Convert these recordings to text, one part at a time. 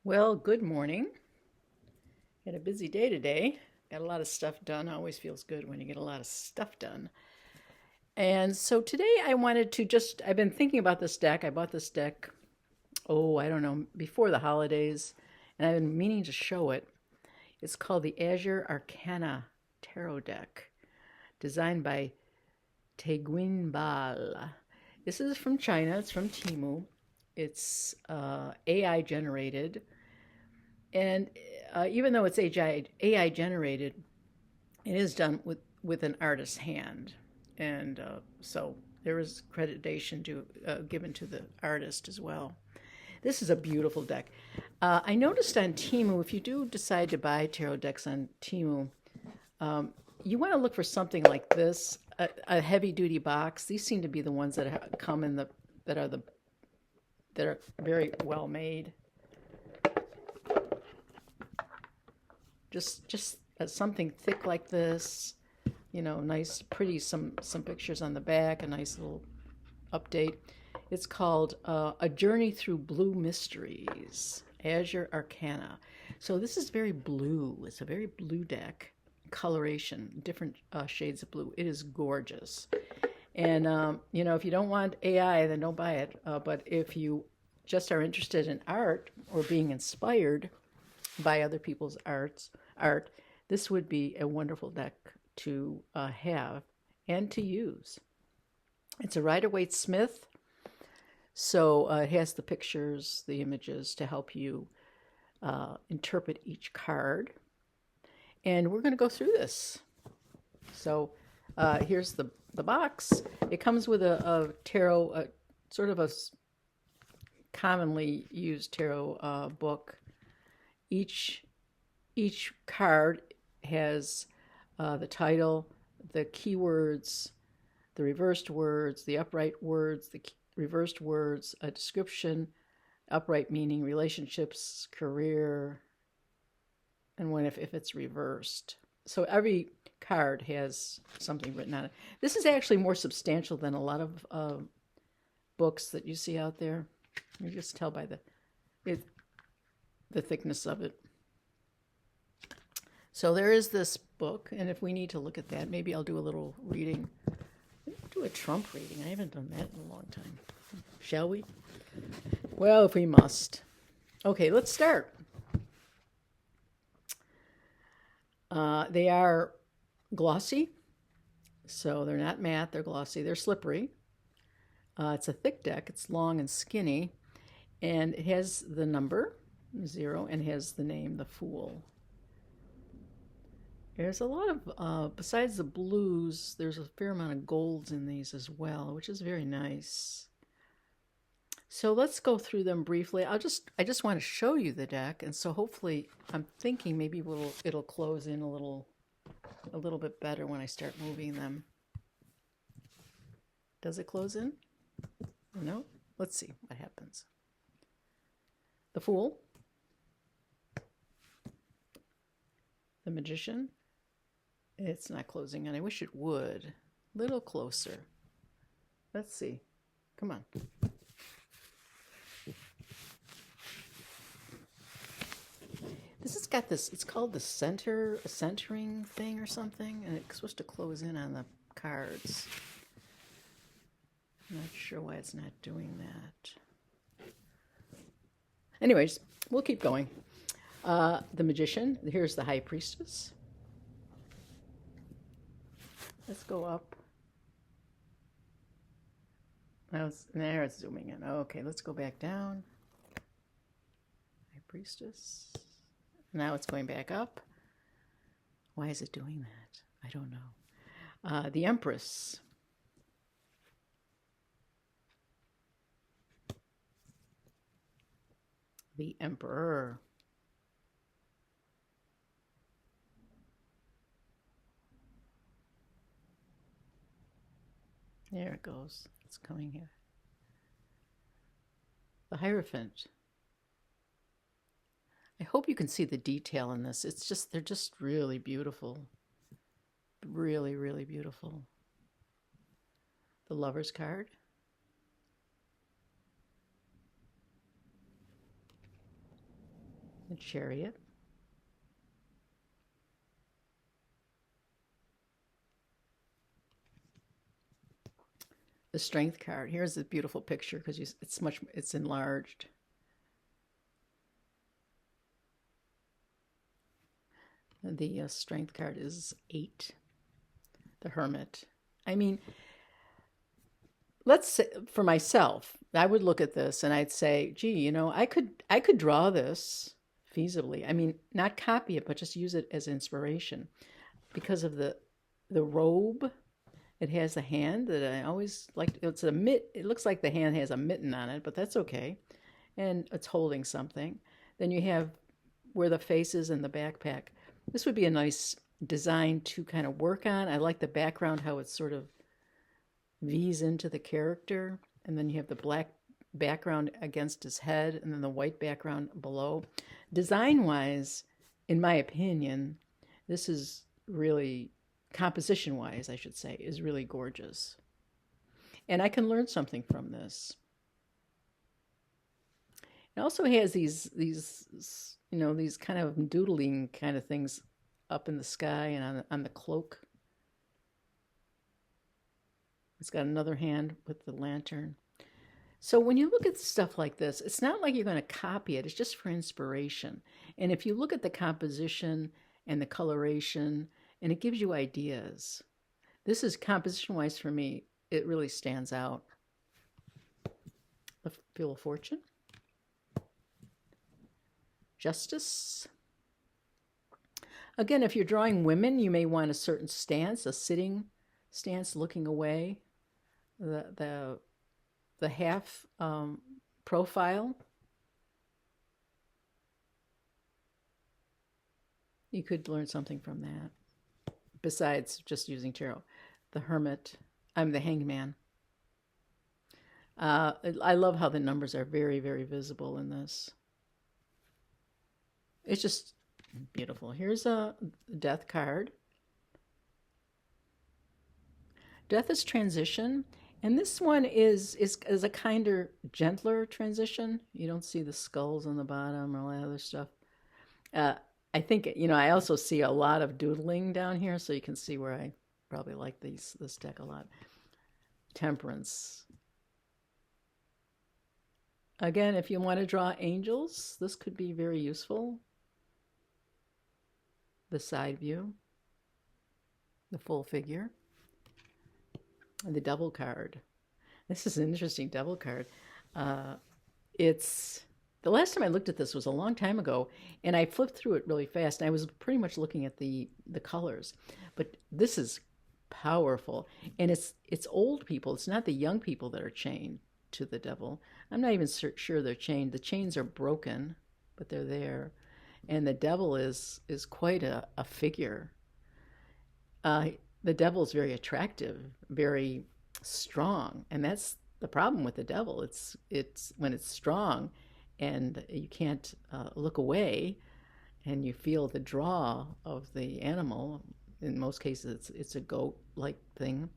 Well, good morning. Had a busy day today. Got a lot of stuff done. Always feels good when you get a lot of stuff done. And so today I wanted to I've been thinking about this deck. I bought this deck, I don't know, before the holidays, and I've been meaning to show it. It's called the Azure Arcana Tarot Deck, designed by Teguin Bal. This is from China. It's from Timu. It's AI generated. And even though it's AI generated, it is done with an artist's hand. And so there is accreditation given to the artist as well. This is a beautiful deck. I noticed on Timu, if you do decide to buy tarot decks on Timu, you want to look for something like this, a heavy duty box. These seem to be the ones that come in that are the that are very well made. Just something thick like this, nice, pretty, some pictures on the back, a nice little update. It's called A Journey Through Blue Mysteries, Azure Arcana. So this is very blue. It's a very blue deck, coloration, different shades of blue. It is gorgeous. And, if you don't want AI, then don't buy it. But if you just are interested in art or being inspired by other people's art, this would be a wonderful deck to have and to use. It's a Rider-Waite Smith, so it has the pictures, the images to help you interpret each card. And we're going to go through this. So here's the box. It comes with a tarot, sort of a commonly used tarot book. Each card has the title, the keywords, the reversed words, the upright words, the reversed words, a description, upright meaning relationships, career, and when if it's reversed. So every card has something written on it. This is actually more substantial than a lot of books that you see out there. You just tell by the thickness of it. So there is this book, and if we need to look at that, maybe I'll do a little reading. Do a Trump reading. I haven't done that in a long time. Shall we? Well, if we must. Okay, let's start. They are glossy, so they're not matte, they're glossy, they're slippery. It's a thick deck, it's long and skinny, and it has the number 0 and has the name, the Fool. There's a lot of, besides the blues, there's a fair amount of golds in these as well, which is very nice. So let's go through them briefly. I just want to show you the deck, and so hopefully, I'm thinking maybe it'll close in a little bit better when I start moving them. Does it close in? No? Let's see what happens. The Fool, the Magician. It's not closing, and I wish it would. A little closer. Let's see. Come on. This has got this, it's called the centering thing or something, and it's supposed to close in on the cards. I'm not sure why it's not doing that. Anyways, we'll keep going. The Magician, here's the High Priestess. Let's go up. There it's zooming in. Okay, let's go back down. High Priestess. Now it's going back up. Why is it doing that? I don't know. The Empress. The Emperor. There it goes. It's coming here. The Hierophant. I hope you can see the detail in this. They're just really beautiful. Really, really beautiful. The Lover's card. The Chariot. The Strength card. Here's a beautiful picture because it's enlarged. The Strength card is 8. The Hermit. I mean, let's say for myself, I would look at this and I'd say, gee, you know, I could draw this feasibly. I mean, not copy it, but just use it as inspiration because of the robe. It has a hand that I always like. It's a mitt. It looks like the hand has a mitten on it, but that's okay. And it's holding something. Then you have where the face is in the backpack. This would be a nice design to kind of work on. I like the background, how it sort of V's into the character. And then you have the black background against his head and then the white background below. Design-wise, in my opinion, this is really, composition-wise, I should say, is really gorgeous. And I can learn something from this. It also has these you know, these kind of doodling kind of things up in the sky and on the cloak. It's got another hand with the lantern. So when you look at stuff like this, it's not like you're going to copy it. It's just for inspiration. And if you look at the composition and the coloration, and it gives you ideas. This is composition-wise for me, it really stands out. The Wheel of Fortune. Justice. Again, if you're drawing women, you may want a certain stance, a sitting stance, looking away. The half profile. You could learn something from that. Besides just using tarot. The Hermit. I'm the Hangman. I love how the numbers are very, very visible in this. It's just beautiful. Here's a Death card. Death is transition. And this one is a kinder, gentler transition. You don't see the skulls on the bottom or all that other stuff. I think, you know, I also see a lot of doodling down here, so you can see where I probably like this deck a lot. Temperance. Again, if you want to draw angels, this could be very useful. The side view. The full figure. And the Devil card. This is an interesting Devil card. It's the last time I looked at this was a long time ago, and I flipped through it really fast. And I was pretty much looking at the colors, but this is powerful, and it's old people. It's not the young people that are chained to the Devil. I'm not even sure they're chained. The chains are broken, but they're there, and the Devil is quite a figure. The Devil is very attractive, very strong, and that's the problem with the Devil. It's when it's strong, and you can't look away, and you feel the draw of the animal. In most cases, it's a goat-like thing.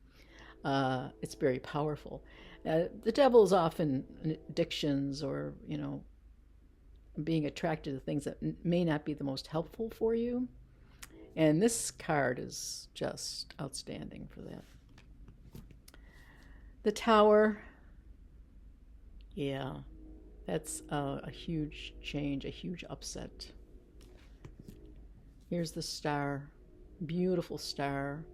It's very powerful. The Devil is often addictions, or you know, being attracted to things that may not be the most helpful for you. And this card is just outstanding for that. The Tower. Yeah, that's a huge change, a huge upset. Here's the Star. Beautiful star.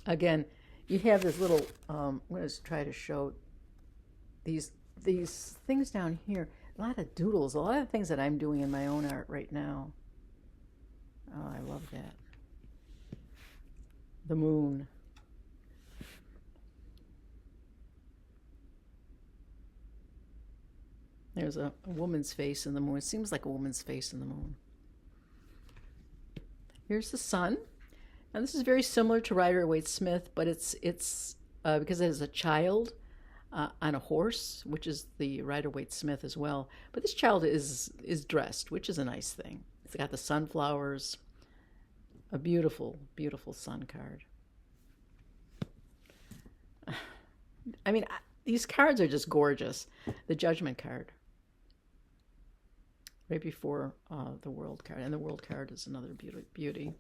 Again, you have this little, I'm going to try to show these things down here. A lot of doodles, a lot of things that I'm doing in my own art right now. Oh, I love that. The Moon. There's a woman's face in the moon. It seems like a woman's face in the moon. Here's the Sun. Now this is very similar to Rider-Waite-Smith, but it's because it is a child on a horse, which is the Rider-Waite-Smith as well. But this child is dressed, which is a nice thing. It's got the sunflowers. A beautiful, beautiful sun card. I mean, these cards are just gorgeous. The Judgment card. right before the world card. And the world card is another beauty.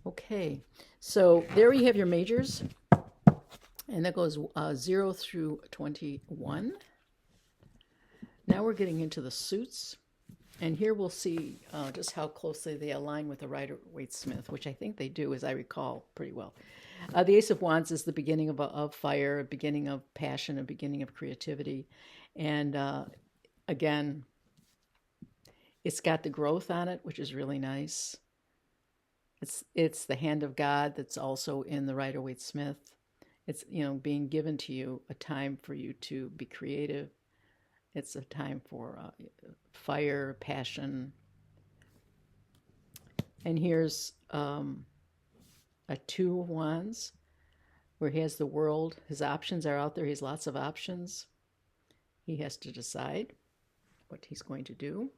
Okay, so there you have your majors. And that goes 0 through 21. Now we're getting into the suits. And here we'll see just how closely they align with the Rider-Waite-Smith, which I think they do, as I recall, pretty well. The Ace of Wands is the beginning of fire, a beginning of passion, a beginning of creativity. And again, it's got the growth on it, which is really nice. It's the hand of God that's also in the Rider-Waite-Smith. It's, being given to you, a time for you to be creative. It's a time for fire, passion. And here's a 2 of Wands, where he has the world. His options are out there. He has lots of options. He has to decide what he's going to do.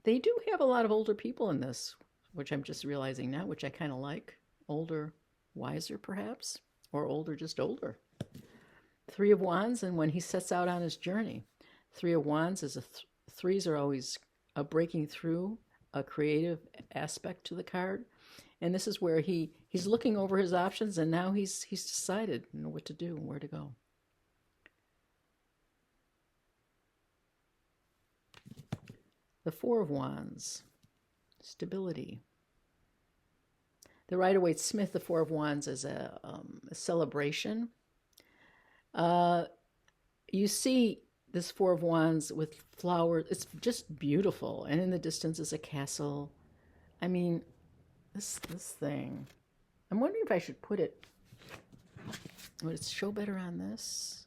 They do have a lot of older people in this, which I'm just realizing now, which I kind of like. Older, wiser perhaps, or older, just older. 3 of Wands, and when he sets out on his journey. 3 of Wands is threes are always a breaking through, a creative aspect to the card. And this is where he's looking over his options, and now he's decided what to do and where to go. The 4 of Wands, stability. The Rider-Waite-Smith, the 4 of Wands, is a celebration. You see this 4 of Wands with flowers. It's just beautiful. And in the distance is a castle. I mean, this thing. I'm wondering if I should put it, would it show better on this?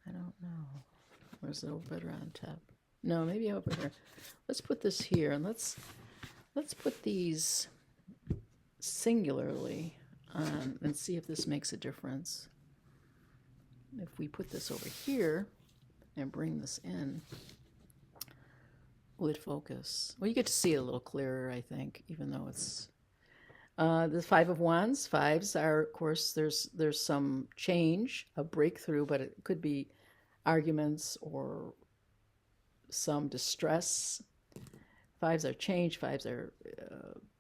I don't know. Or is it better on top? No, maybe over here. Let's put this here, and let's put these singularly on and see if this makes a difference. If we put this over here and bring this in, will it focus? Well, you get to see it a little clearer, I think, even though it's the 5 of Wands. Fives are, of course, there's some change, a breakthrough, but it could be arguments or some distress. Fives are change. Fives are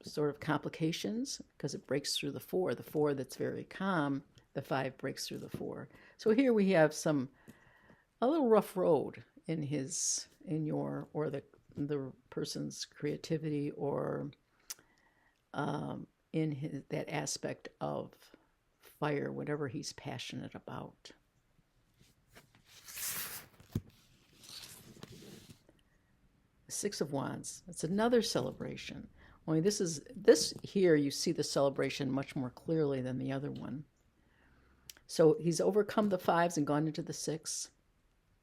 sort of complications because it breaks through the 4. The 4 that's very calm, the 5 breaks through the 4. So here we have a little rough road in your or the person's creativity, or in that aspect of fire, whatever he's passionate about. The 6 of Wands, it's another celebration. Only this here you see the celebration much more clearly than the other one. So he's overcome the 5s and gone into the 6,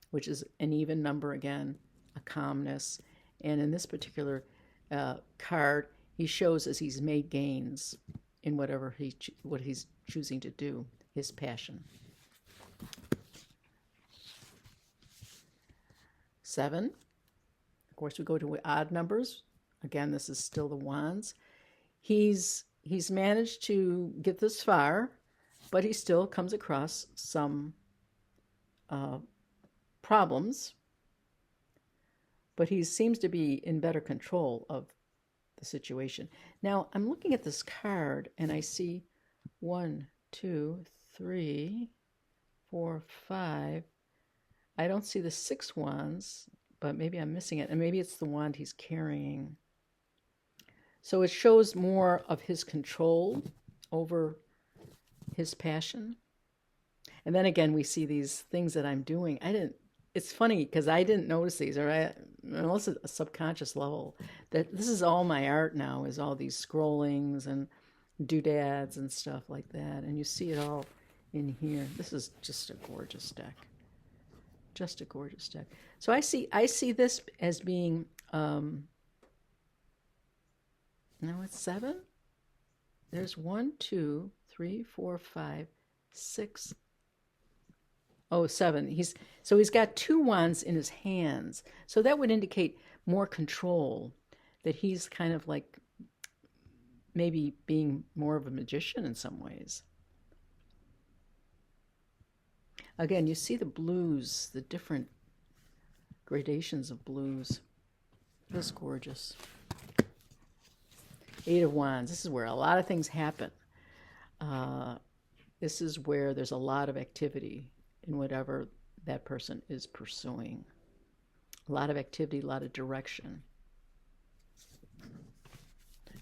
which is an even number again, a calmness. And in this particular card, he shows as he's made gains in what he's choosing to do, his passion. 7. Of course, we go to odd numbers. Again, this is still the Wands. He's managed to get this far, but he still comes across some problems. But he seems to be in better control of the situation. Now, I'm looking at this card, and I see 1, 2, 3, 4, 5. I don't see the 6 wands, but maybe I'm missing it. And maybe it's the wand he's carrying. So it shows more of his control over his passion. And then again, we see these things that I'm doing. It's funny because I didn't notice these, unless at a subconscious level, that this is all my art now, is all these scrollings and doodads and stuff like that. And you see it all in here. This is just a gorgeous deck. Just a gorgeous deck. So I see this as being, no, it's 7. There's 1, 2, 3, 4, 5, 6. Oh, 7. He's got 2 wands in his hands. So that would indicate more control, that he's kind of like maybe being more of a magician in some ways. Again, you see the blues, the different gradations of blues. Just gorgeous. Eight of Wands. This is where a lot of things happen. This is where there's a lot of activity in whatever that person is pursuing. A lot of activity, a lot of direction.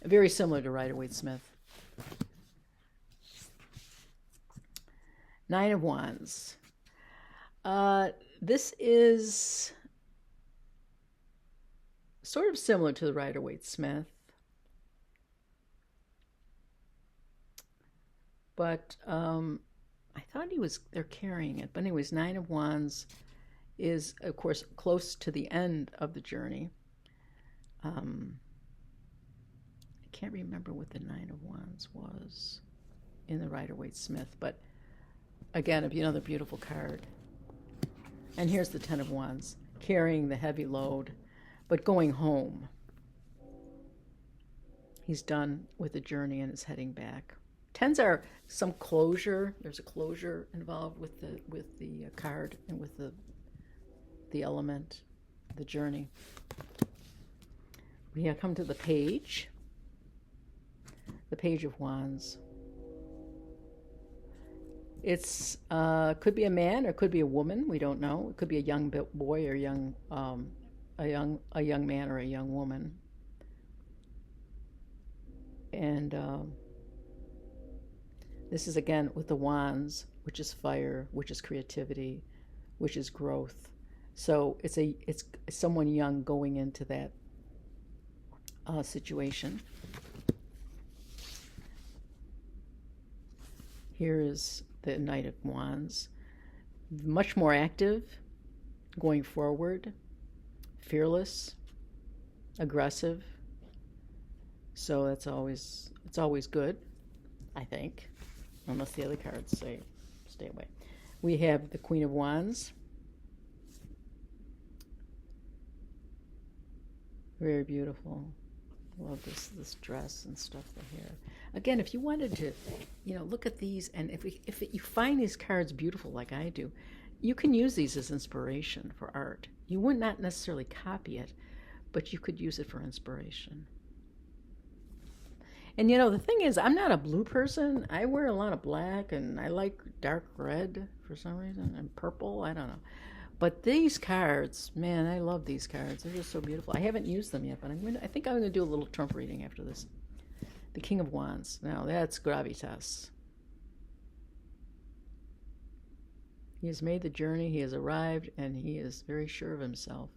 Very similar to Rider-Waite-Smith. Nine of Wands. This is sort of similar to the Rider-Waite-Smith, but I thought they're carrying it. But anyways, Nine of Wands is, of course, close to the end of the journey. I can't remember what the Nine of Wands was in the Rider-Waite-Smith, but again, another beautiful card. And here's the Ten of Wands, carrying the heavy load, but going home. He's done with the journey and is heading back. Tens are some closure. There's a closure involved with the card and with the element, the journey. We have come to the Page of Wands. It's could be a man or could be a woman. We don't know. It could be a young boy or a young man or a young woman. And this is again with the wands, which is fire, which is creativity, which is growth. So it's someone young going into that situation. Here is the Knight of Wands, much more active, going forward, fearless, aggressive. So it's always good, I think, unless the other cards say stay away. We have the Queen of Wands. Very beautiful. Love this dress and stuff, the hair. Again, if you wanted to, look at these, and if you find these cards beautiful like I do, you can use these as inspiration for art. You would not necessarily copy it, but you could use it for inspiration. And the thing is, I'm not a blue person. I wear a lot of black, and I like dark red for some reason, and purple. I don't know. But these cards, man, I love these cards. They're just so beautiful. I haven't used them yet, but I think I'm going to do a little Trump reading after this. The King of Wands. Now, that's gravitas. He has made the journey, he has arrived, and he is very sure of himself.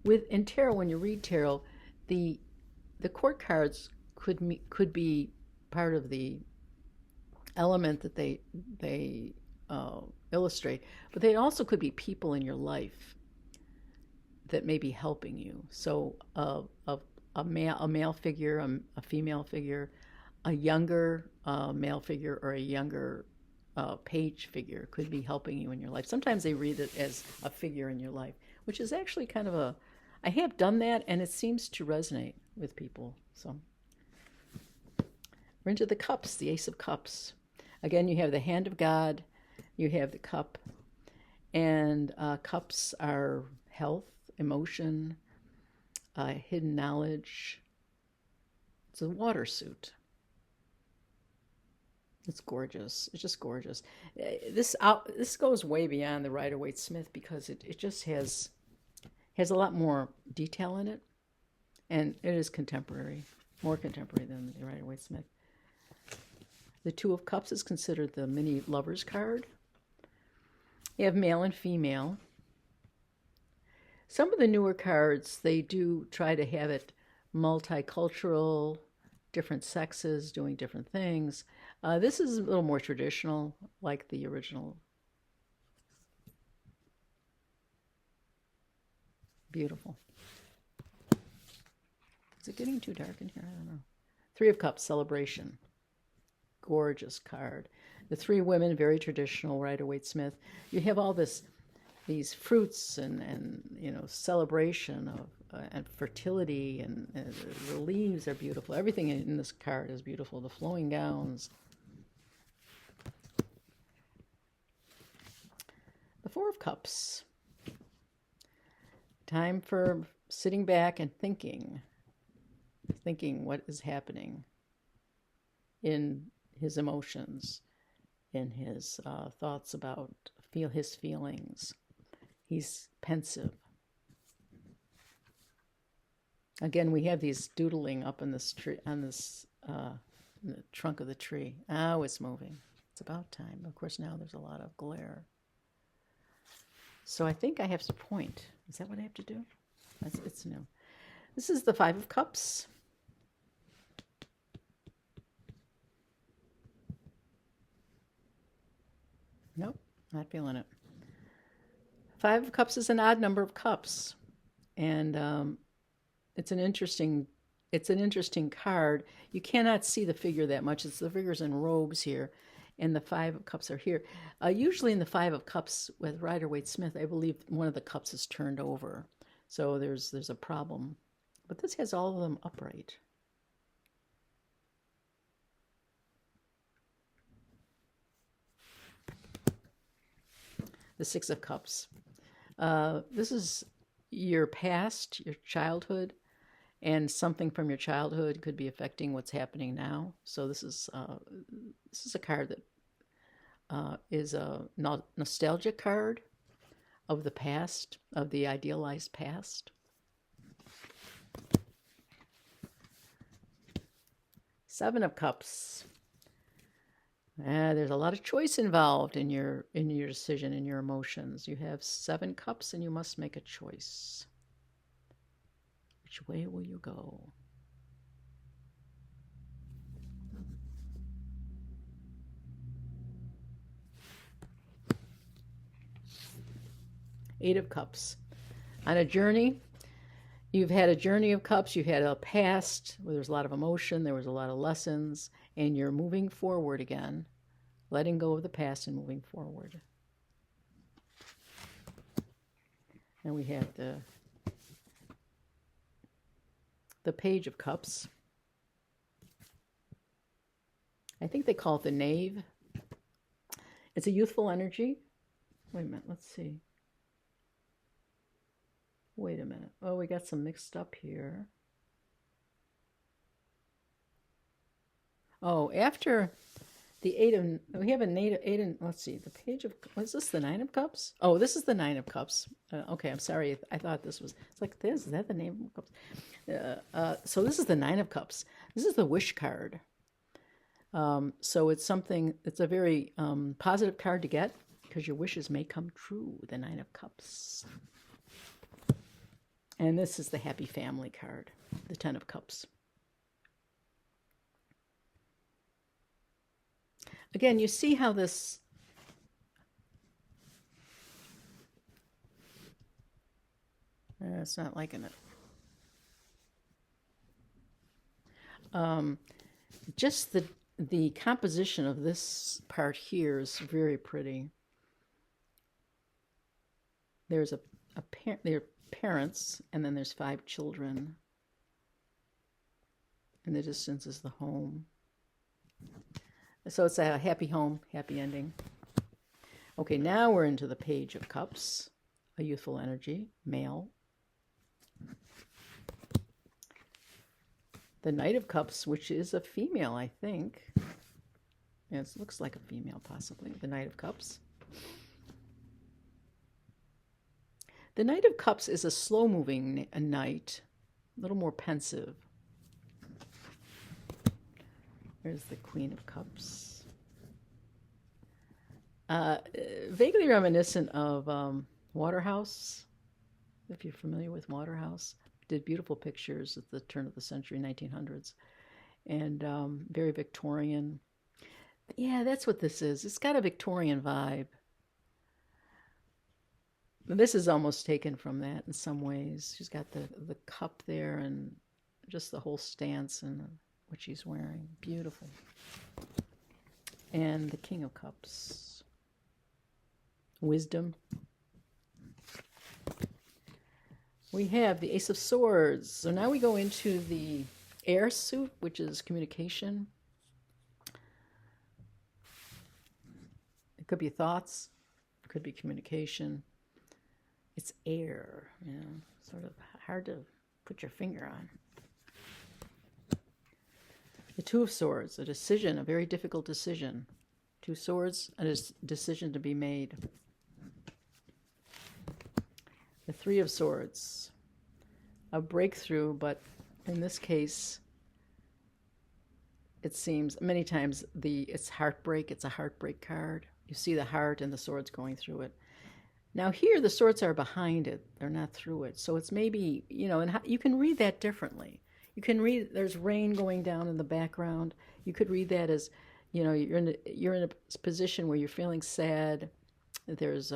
In tarot, when you read tarot, the court cards could be part of the element that they illustrate, but they also could be people in your life that may be helping you. So a male figure, a female figure, a younger male figure, or a younger page figure could be helping you in your life. Sometimes they read it as a figure in your life, which is actually kind of I have done that, and it seems to resonate with people. So we're into the cups, the Ace of Cups. Again, you have the Hand of God, you have the cup, and cups are health, emotion, hidden knowledge. It's a water suit. It's gorgeous. It's just gorgeous. This goes way beyond the Rider-Waite-Smith because it just has a lot more detail in it, and it is contemporary, more contemporary than the Rider-Waite-Smith. The Two of Cups is considered the mini lover's card. You have male and female. Some of the newer cards, they do try to have it multicultural, different sexes doing different things. This is a little more traditional, like the original. Beautiful. Is it getting too dark in here? I don't know. Three of Cups, celebration. Gorgeous card. The three women, very traditional, Rider-Waite-Smith. You have all these fruits and celebration and fertility, and the leaves are beautiful. Everything in this card is beautiful. The flowing gowns. The Four of Cups. Time for sitting back and thinking what is happening in his emotions, in his thoughts about his feelings. He's pensive. Again, we have these doodling up in this tree, on this in the trunk of the tree. Oh, it's moving. It's about time. Of course, now there's a lot of glare. So I think I have to point. Is that what I have to do? It's new. This is the Five of Cups. Nope, not feeling it. Five of Cups is an odd number of cups, and it's an interesting card. You cannot see the figure that much. It's the figures in robes here, and the Five of Cups are here. Usually in the Five of Cups with Rider-Waite-Smith, I believe one of the cups is turned over, so there's a problem. But this has all of them upright. The Six of Cups. This is your past, your childhood, and something from your childhood could be affecting what's happening now. So this is a card that is a nostalgic card of the past, of the idealized past. Seven of Cups. There's a lot of choice involved in your decision, in your emotions. You have 7 cups and you must make a choice. Which way will you go? Eight of Cups. On a journey, you've had a journey of cups, you've had a past where there's a lot of emotion, there was a lot of lessons, and you're moving forward again, letting go of the past and moving forward. And we have the Page of Cups. I think they call it the Knave. It's a youthful energy. Wait a minute, let's see. Wait a minute. Oh, we got some mixed up here. Oh, after the we have eight and let's see, the Page of, was this the Nine of Cups? Oh, this is the Nine of Cups. Okay, I'm sorry. I thought this was, it's like this. Is that the Name of Cups? So this is the Nine of Cups. This is the Wish card. So it's something, it's a very positive card to get because your wishes may come true, the Nine of Cups. And this is the Happy Family card, the Ten of Cups. Again, you see how this it's not liking it. Just the composition of this part here is very pretty. There's there are parents, and then there's 5 children. In the distance is the home. So it's a happy home, happy ending. Okay, now we're into the Page of Cups, a youthful energy, male. The Knight of Cups, which is a female, I think. Yeah, it looks like a female, possibly. The Knight of Cups. The Knight of Cups is a slow-moving knight, a little more pensive. There's the Queen of Cups. Vaguely reminiscent of Waterhouse, if you're familiar with Waterhouse. Did beautiful pictures at the turn of the century, 1900s. And very Victorian. Yeah, that's what this is. It's got a Victorian vibe. This is almost taken from that in some ways. She's got the cup there and just the whole stance and what she's wearing. Beautiful. And the King of Cups. Wisdom. We have the Ace of Swords. So now we go into the air suit, which is communication. It could be thoughts, it could be communication. It's air, sort of hard to put your finger on. The Two of Swords, a decision, a very difficult decision. Two Swords, a decision to be made. The Three of Swords, a breakthrough, but in this case, it seems many times it's heartbreak. It's a heartbreak card. You see the heart and the swords going through it. Now here, the swords are behind it. They're not through it. So it's maybe, and you can read that differently. You can read, there's rain going down in the background. You could read that as, you're in a position where you're feeling sad. There's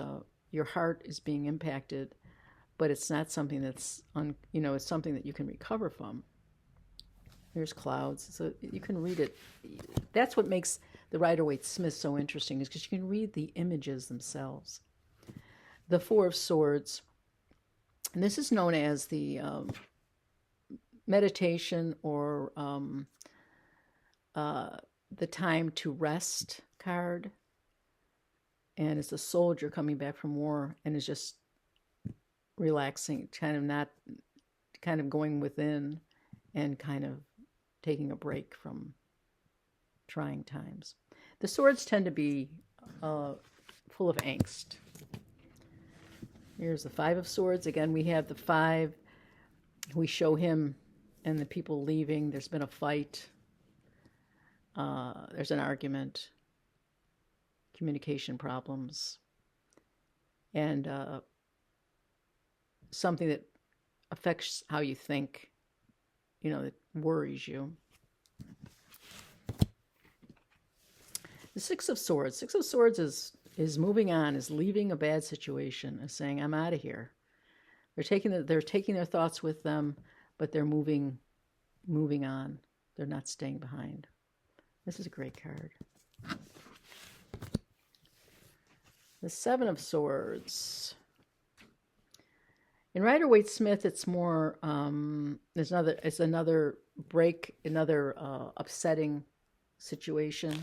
your heart is being impacted, but it's not something that's, it's something that you can recover from. There's clouds. So you can read it. That's what makes the Rider-Waite-Smith so interesting, is because you can read the images themselves. The Four of Swords, and this is known as the meditation or the time to rest card. And it's a soldier coming back from war and is just relaxing, kind of going within and kind of taking a break from trying times. The swords tend to be full of angst. Here's the Five of Swords. Again, we have the five. We show him and the people leaving. There's been a fight. There's an argument. Communication problems. And something that affects how you think, that worries you. The Six of Swords. Six of Swords is moving on, is leaving a bad situation, is saying, I'm out of here. They're taking their thoughts with them, but they're moving on. They're not staying behind. This is a great card. The Seven of Swords. In Rider-Waite-Smith, it's more, it's another break, another upsetting situation.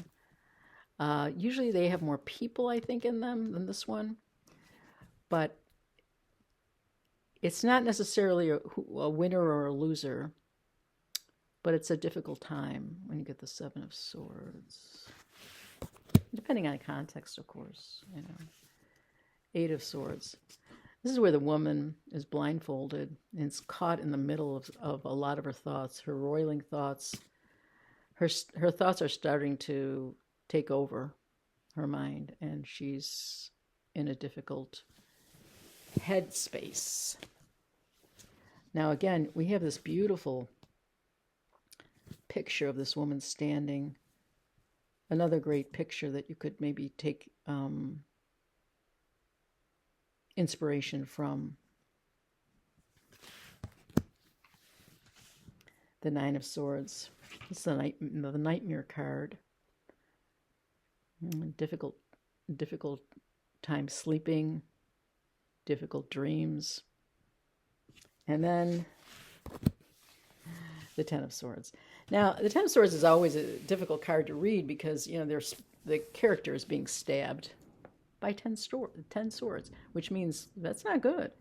Usually they have more people, I think, in them than this one. But it's not necessarily a winner or a loser, but it's a difficult time when you get the Seven of Swords. Depending on context, of course. Eight of Swords. This is where the woman is blindfolded and is caught in the middle of a lot of her thoughts, her roiling thoughts. Her thoughts are starting to take over her mind, and she's in a difficult headspace. Now, again, we have this beautiful picture of this woman standing. Another great picture that you could maybe take inspiration from. The Nine of Swords. This is the Nightmare card. Difficult time sleeping, difficult dreams. And then the Ten of Swords. Now, the Ten of Swords is always a difficult card to read because, the character is being stabbed by 10 swords, which means that's not good.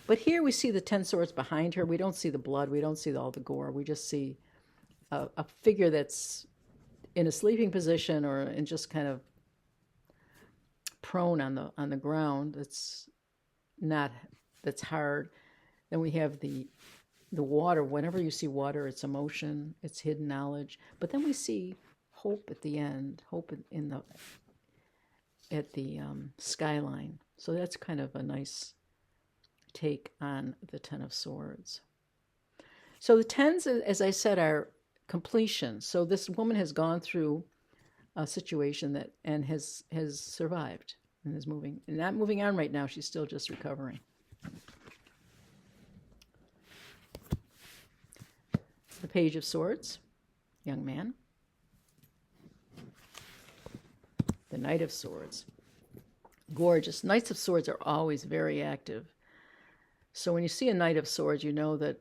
But here we see the 10 swords behind her. We don't see the blood. We don't see all the gore. We just see a figure that's in a sleeping position or in just kind of prone on the ground. That's hard. Then we have the water. Whenever you see water, it's emotion, it's hidden knowledge. But then we see hope at the end, hope at the skyline. So that's kind of a nice take on the Ten of Swords. So the tens, as I said, are completion. So this woman has gone through a situation and has survived and is not moving on right now. She's still just recovering. The Page of Swords, young man. The Knight of Swords. Gorgeous. Knights of Swords are always very active. So when you see a Knight of Swords, you know that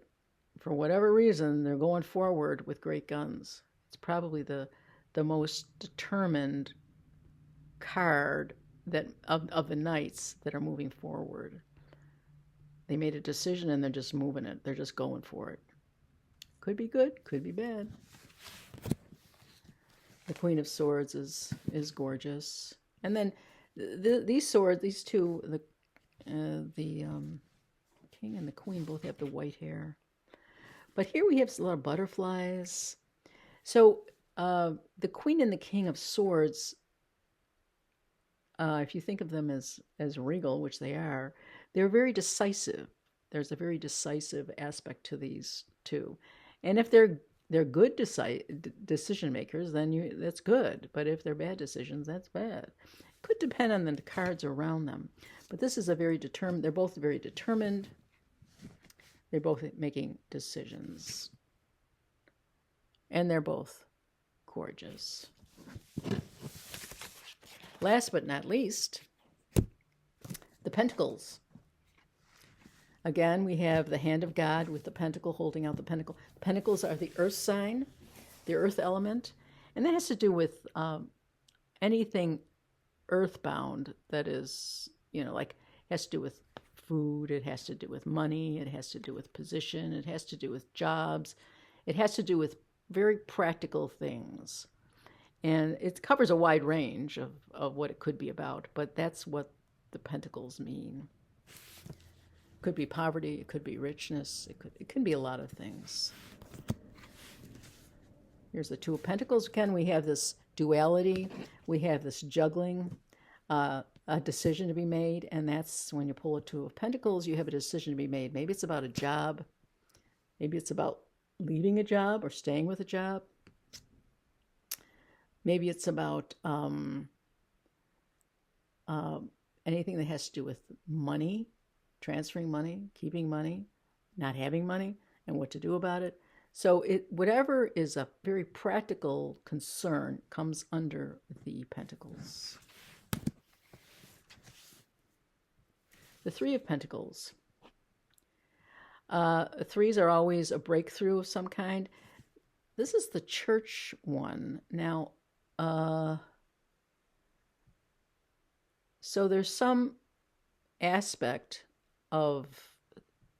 for whatever reason, they're going forward with great guns. It's probably the most determined card that of the knights that are moving forward. They made a decision and they're just moving it. They're just going for it. Could be good, could be bad. The Queen of Swords is gorgeous. And then these swords, these two, the King and the Queen both have the white hair. But here we have a lot of butterflies. So the Queen and the King of Swords, if you think of them as regal, which they are, they're very decisive. There's a very decisive aspect to these two. And if they're good decision makers, then that's good. But if they're bad decisions, that's bad. It could depend on the cards around them. But this is a very determined, they're both very determined. They're both making decisions. And they're both gorgeous. Last but not least, the Pentacles. Again, we have the hand of God with the pentacle holding out the pentacle. Pentacles are the earth sign, the earth element. And that has to do with anything earthbound that is, like has to do with food, it has to do with money, it has to do with position, it has to do with jobs, it has to do with very practical things. And it covers a wide range of what it could be about, but that's what the pentacles mean. It could be poverty, it could be richness, it can be a lot of things. Here's the Two of Pentacles. Again, we have this duality, we have this juggling, a decision to be made, and that's when you pull a Two of Pentacles, you have a decision to be made. Maybe it's about a job, maybe it's about leaving a job or staying with a job. Maybe it's about anything that has to do with money, transferring money, keeping money, not having money, and what to do about it. So whatever is a very practical concern comes under the Pentacles. The Three of Pentacles. Threes are always a breakthrough of some kind. This is the Church one. Now, so there's some aspect of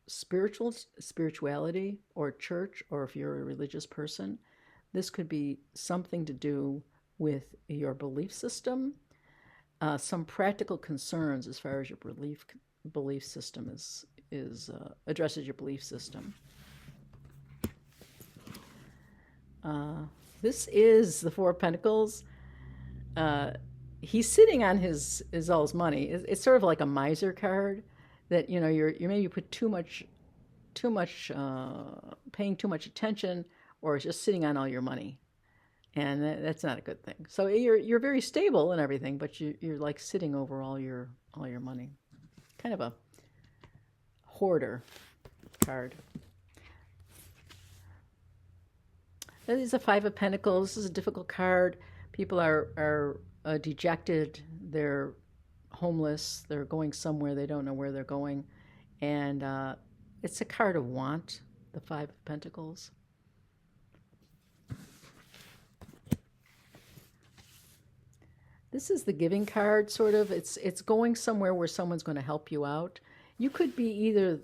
spirituality or church, or if you're a religious person, this could be something to do with your belief system, some practical concerns as far as your belief system addresses your belief system. This is the Four of Pentacles. He's sitting on all his money. It's sort of like a miser card that you maybe put too much paying too much attention, or just sitting on all your money, and that's not a good thing. So you're very stable and everything, but you're like sitting over all your money, kind of a hoarder card. This is a Five of Pentacles. This is a difficult card. People are dejected. They're homeless. They're going somewhere. They don't know where they're going. And it's a card of want, the Five of Pentacles. This is the giving card, sort of. It's going somewhere where someone's going to help you out. You could be either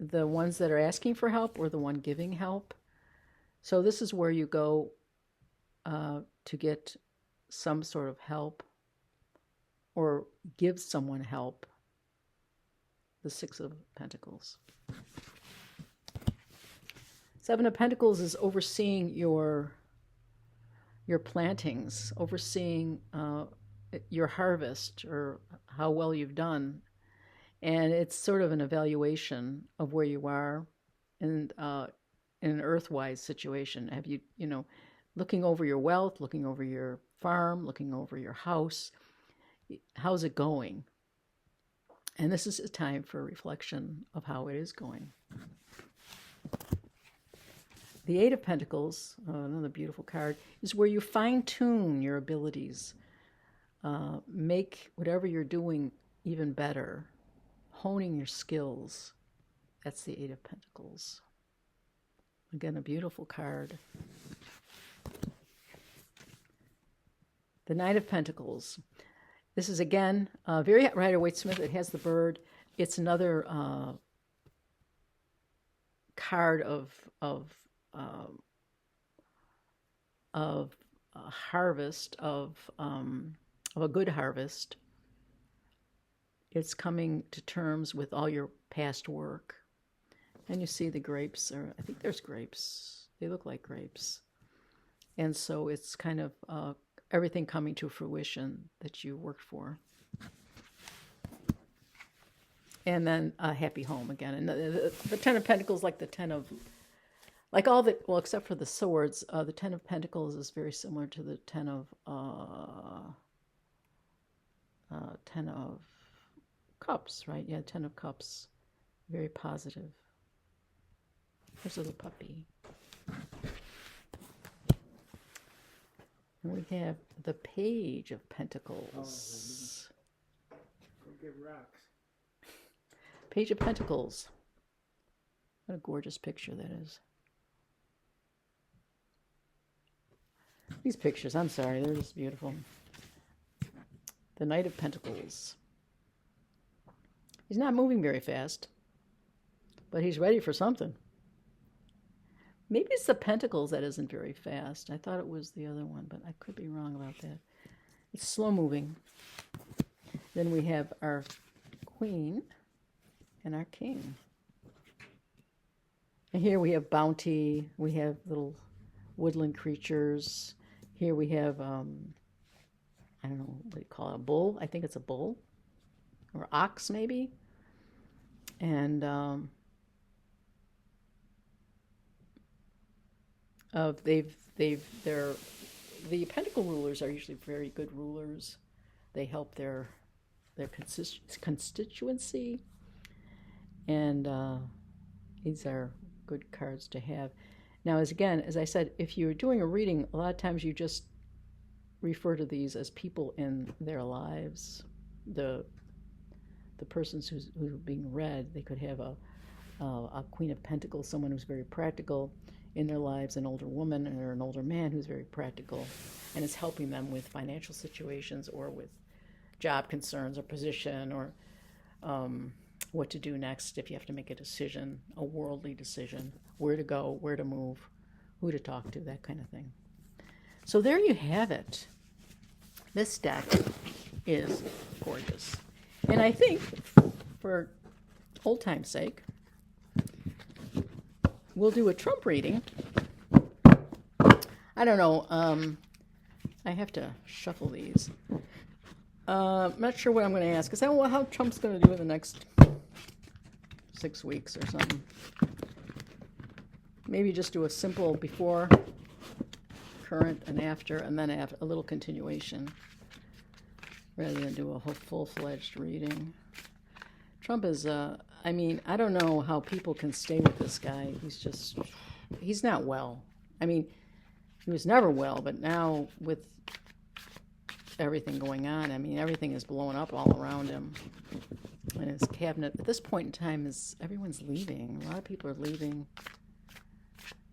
the ones that are asking for help or the one giving help. So this is where you go to get some sort of help or give someone help. The Six of Pentacles. Seven of Pentacles is overseeing your plantings, overseeing your harvest or how well you've done. And it's sort of an evaluation of where you are and in an earthwise situation. Have you, looking over your wealth, looking over your farm, looking over your house, how's it going? And this is a time for reflection of how it is going. The Eight of Pentacles, another beautiful card, is where you fine-tune your abilities. Make whatever you're doing even better. honing your skills. That's the Eight of Pentacles. Again, a beautiful card. The Knight of Pentacles. This is, again, very Rider-Waite-Smith. It has the bird. It's another card of a harvest, of a good harvest. It's coming to terms with all your past work. And you see the grapes, or I think there's grapes. They look like grapes. And so it's kind of everything coming to fruition that you worked for. And then a happy home again. And the Ten of Pentacles, like the Ten of, like all the, well, except for the swords, the Ten of Pentacles is very similar to the Ten of Cups, right? Yeah, Ten of Cups. Very positive. There's a little puppy. And we have the Page of Pentacles. Go get rocks. Page of Pentacles. What a gorgeous picture that is. These pictures, I'm sorry, they're just beautiful. The Knight of Pentacles. He's not moving very fast, but he's ready for something. Maybe it's the Pentacles that isn't very fast. I thought it was the other one, but I could be wrong about that. It's slow moving. Then we have our Queen and our King. And here we have bounty. We have little woodland creatures. Here we have, I don't know, what do you call it, a bull? I think it's a bull. Or ox, maybe. And the pentacle rulers are usually very good rulers. They help their constituency, and these are good cards to have. Now, as I said, if you're doing a reading, a lot of times you just refer to these as people in their lives. The persons who's being read, they could have a Queen of Pentacles, someone who's very practical in their lives, an older woman or an older man who's very practical and is helping them with financial situations or with job concerns or position or what to do next if you have to make a decision, a worldly decision, where to go, where to move, who to talk to, that kind of thing. So there you have it. This deck is gorgeous. And I think, for old time's sake, we'll do a Trump reading. I don't know. I have to shuffle these. I'm not sure what I'm going to ask, because I don't know how Trump's going to do in the next 6 weeks or something. Maybe just do a simple before, current, and after, and then a little continuation, rather than do a whole full-fledged reading. Trump is, I mean, I don't know how people can stay with this guy. He's not well. I mean, he was never well, but now with everything going on, I mean, everything is blowing up all around him. And his cabinet, at this point in time, everyone's leaving. A lot of people are leaving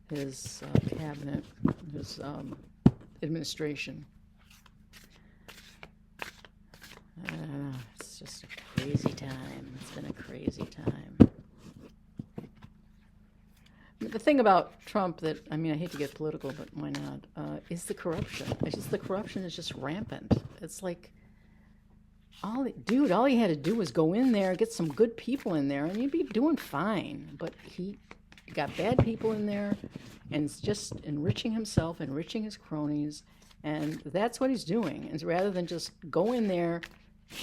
his cabinet, his administration. It's just a crazy time. It's been a crazy time. The thing about Trump that, I mean, I hate to get political, but why not, is the corruption. The corruption is just rampant. It's like, all he had to do was go in there, get some good people in there, and you'd be doing fine. But he got bad people in there, and it's just enriching himself, enriching his cronies, and that's what he's doing. And rather than just go in there,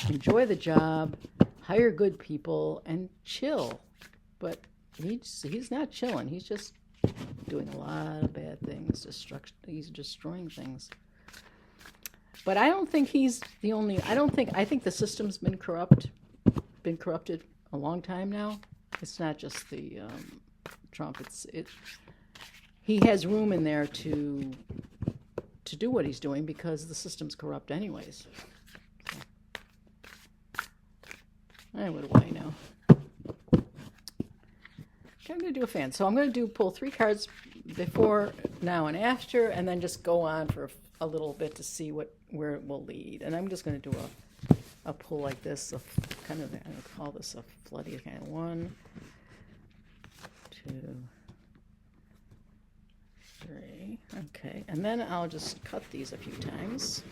enjoy the job, hire good people, and chill. But he's not chilling. He's just doing a lot of bad things. He's destroying things. But I don't think he's the only. I think the system's been corrupted a long time now. It's not just the Trump. He has room in there to do what he's doing because the system's corrupt anyways. What do I know? Okay, I'm going to do a fan. So I'm going to pull 3 cards before, now, and after, and then just go on for a little bit to see where it will lead. And I'm just going to do a pull like this, I would call this a floody kind of 1, 2, 3. Okay, and then I'll just cut these a few times.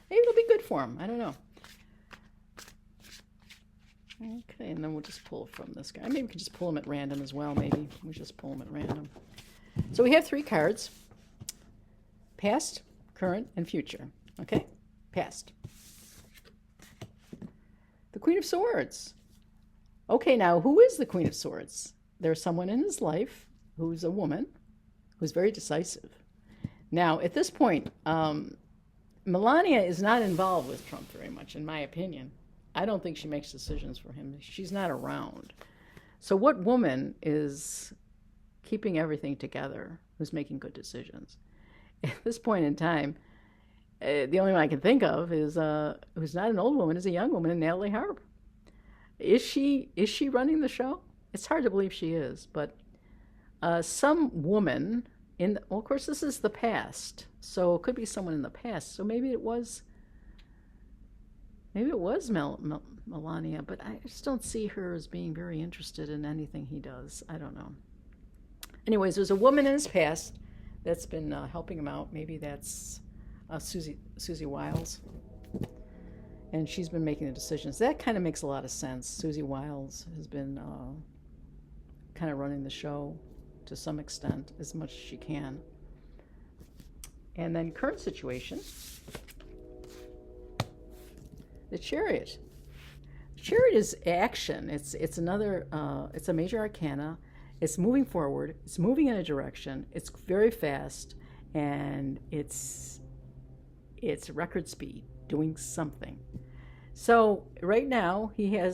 Maybe it'll be good for them. I don't know. Okay, and then we'll just pull from this guy. Maybe we can just pull them at random as well, maybe. We just pull them at random. So we have 3 cards. Past, current, and future. Okay? Past. The Queen of Swords. Okay, now, who is the Queen of Swords? There's someone in his life who's a woman who's very decisive. Now, at this point, Melania is not involved with Trump very much, in my opinion. I don't think she makes decisions for him. She's not around. So what woman is keeping everything together, who's making good decisions? At this point in time, the only one I can think of is who's not an old woman, is a young woman, Natalie Harp. Is she running the show? It's hard to believe she is, but some woman well, of course, this is the past, so it could be someone in the past. So maybe it was Melania, but I just don't see her as being very interested in anything he does. I don't know. Anyways, there's a woman in his past that's been helping him out. Maybe that's Susie Wiles. And she's been making the decisions. That kind of makes a lot of sense. Susie Wiles has been kind of running the show to some extent, as much as she can. And then current situation, the Chariot. The Chariot is action. It's another. It's a major arcana. It's moving forward. It's moving in a direction. It's very fast, and it's record speed, doing something. So right now he had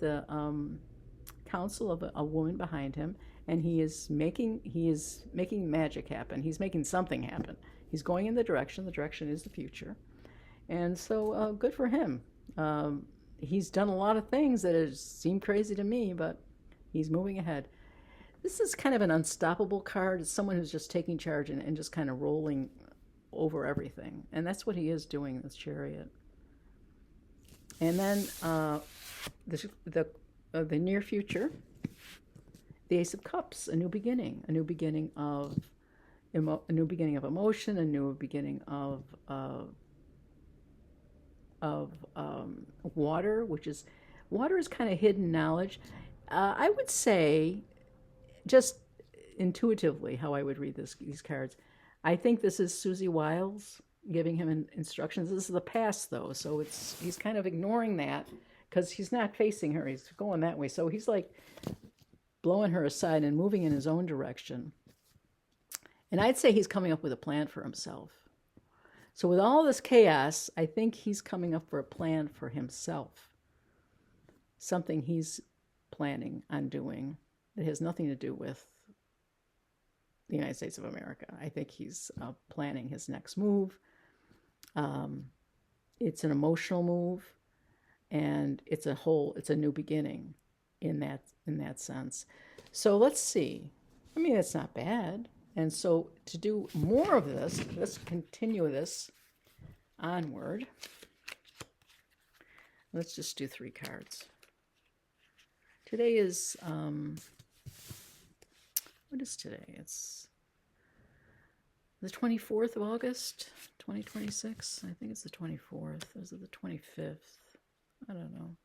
the counsel of a woman behind him, and he is making magic happen. He's making something happen. He's going in the direction. The direction is the future. And so good for him. He's done a lot of things that have seemed crazy to me, but he's moving ahead. This is kind of an unstoppable card. It's someone who's just taking charge and just kind of rolling over everything. And that's what he is doing, this Chariot. And then the near future, the Ace of Cups, a new beginning of emotion, a new beginning of water, water is kind of hidden knowledge. I would say, just intuitively, how I would read these cards, I think this is Susie Wiles giving him instructions. This is the past, though, so he's kind of ignoring that because he's not facing her. He's going that way, so he's like blowing her aside and moving in his own direction. And I'd say he's coming up with a plan for himself. So with all this chaos, I think he's coming up for a plan for himself. Something he's planning on doing that has nothing to do with the United States of America. I think he's planning his next move. It's an emotional move, and it's a new beginning in that sense. So let's see. I mean, it's not bad. And so to do more of this, let's continue this onward. Let's just do 3 cards. Today is, what is today? It's the 24th of August, 2026. I think it's the 24th. Is it the 25th? I don't know.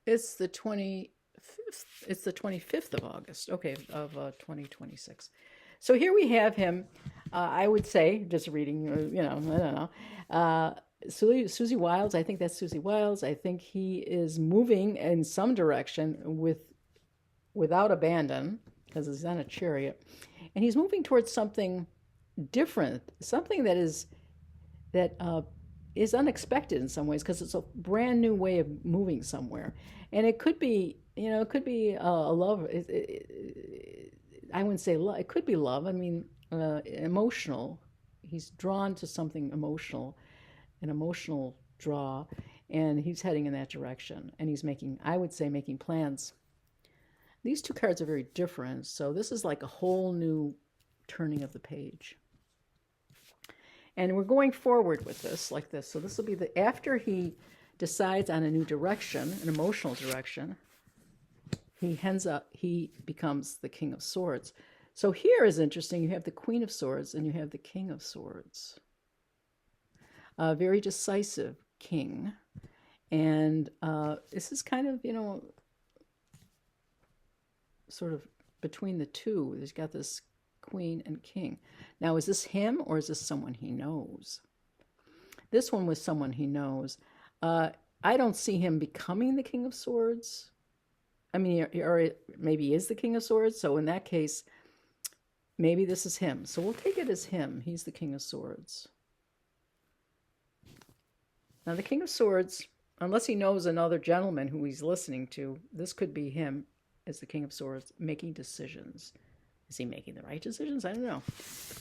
It's the 25th. It's the 25th of August, okay, of 2026. So here we have him. I would say, just reading, I don't know. Susie Wiles, I think that's Susie Wiles. I think he is moving in some direction without abandon, because he's on a chariot. And he's moving towards something different, something that is unexpected in some ways, because it's a brand new way of moving somewhere. And it could be, a love. I wouldn't say love. It could be love. I mean, emotional. He's drawn to something emotional, an emotional draw, and he's heading in that direction. And he's making, I would say, making plans. These two cards are very different, so this is like a whole new turning of the page. And we're going forward with this like this. So this will be the, after he decides on a new direction, an emotional direction, he becomes the King of Swords. So here is interesting. You have the Queen of Swords and you have the King of Swords. A very decisive king. And this is kind of, you know, sort of between the two. He's got this Queen and King. Now, is this him or is this someone he knows? This one was someone he knows. I don't see him becoming the King of Swords. I mean, or maybe he is the King of Swords. So in that case, maybe this is him. So we'll take it as him. He's the King of Swords. Now, the King of Swords, unless he knows another gentleman who he's listening to, this could be him as the King of Swords making decisions. Is he making the right decisions? I don't know.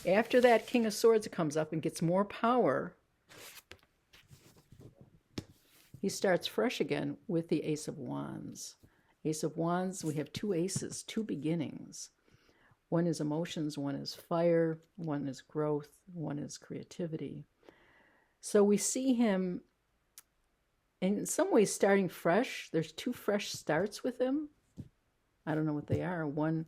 After that King of Swords comes up and gets more power, he starts fresh again with the Ace of Wands. Ace of Wands, we have two aces, two beginnings. One is emotions, one is fire, one is growth, one is creativity. So we see him in some ways starting fresh. There's two fresh starts with him. I don't know what they are. One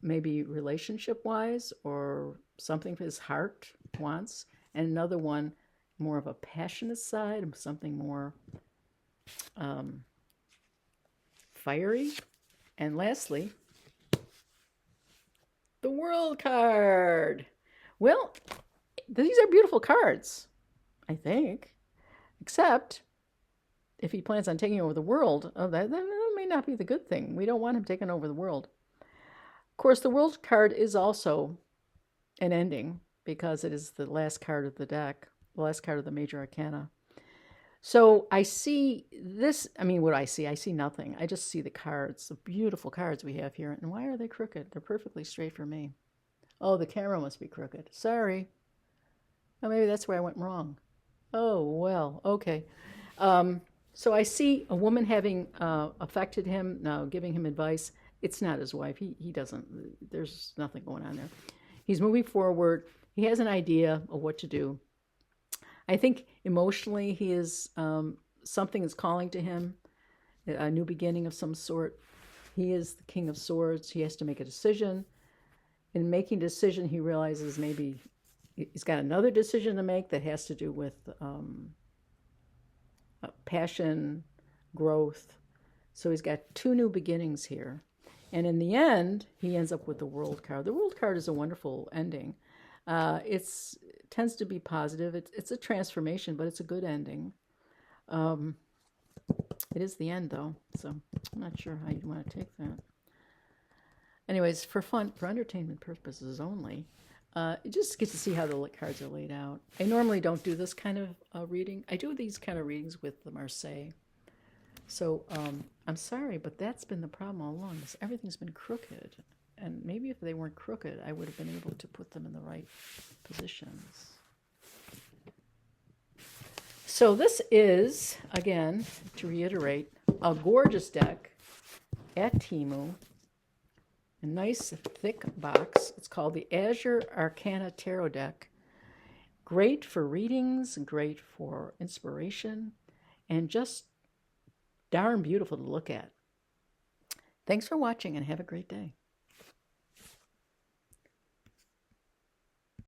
maybe relationship-wise or something his heart wants, and another one more of a passionate side, something more fiery. And lastly, the World card. Well, these are beautiful cards, I think, except if he plans on taking over the world, that may not be the good thing. We don't want him taking over the world. Of course, the World card is also an ending because it is the last card of the deck, the last card of the Major Arcana. So I see this, I mean, what do I see? I see nothing. I just see the cards, the beautiful cards we have here. And why are they crooked? They're perfectly straight for me. Oh, the camera must be crooked. Sorry. Oh, maybe that's where I went wrong. Oh, well, okay. So I see a woman having affected him, now giving him advice. It's not his wife. He doesn't, there's nothing going on there. He's moving forward. He has an idea of what to do. I think emotionally he is, something is calling to him, a new beginning of some sort. He is the King of Swords. He has to make a decision. In making a decision, he realizes maybe he's got another decision to make that has to do with passion, growth. So he's got two new beginnings here. And in the end, he ends up with the World card. The World card is a wonderful ending. It tends to be positive. It's a transformation, but it's a good ending. It is the end, though, so I'm not sure how you'd want to take that. Anyways, for fun, for entertainment purposes only, you just get to see how the cards are laid out. I normally don't do this kind of reading. I do these kind of readings with the Marseille. So I'm sorry, but that's been the problem all along. Everything's been crooked. And maybe if they weren't crooked, I would have been able to put them in the right positions. So this is, again, to reiterate, a gorgeous deck at Temu. A nice thick box. It's called the Azure Arcana Tarot Deck. Great for readings, great for inspiration, and just darn beautiful to look at. Thanks for watching and have a great day.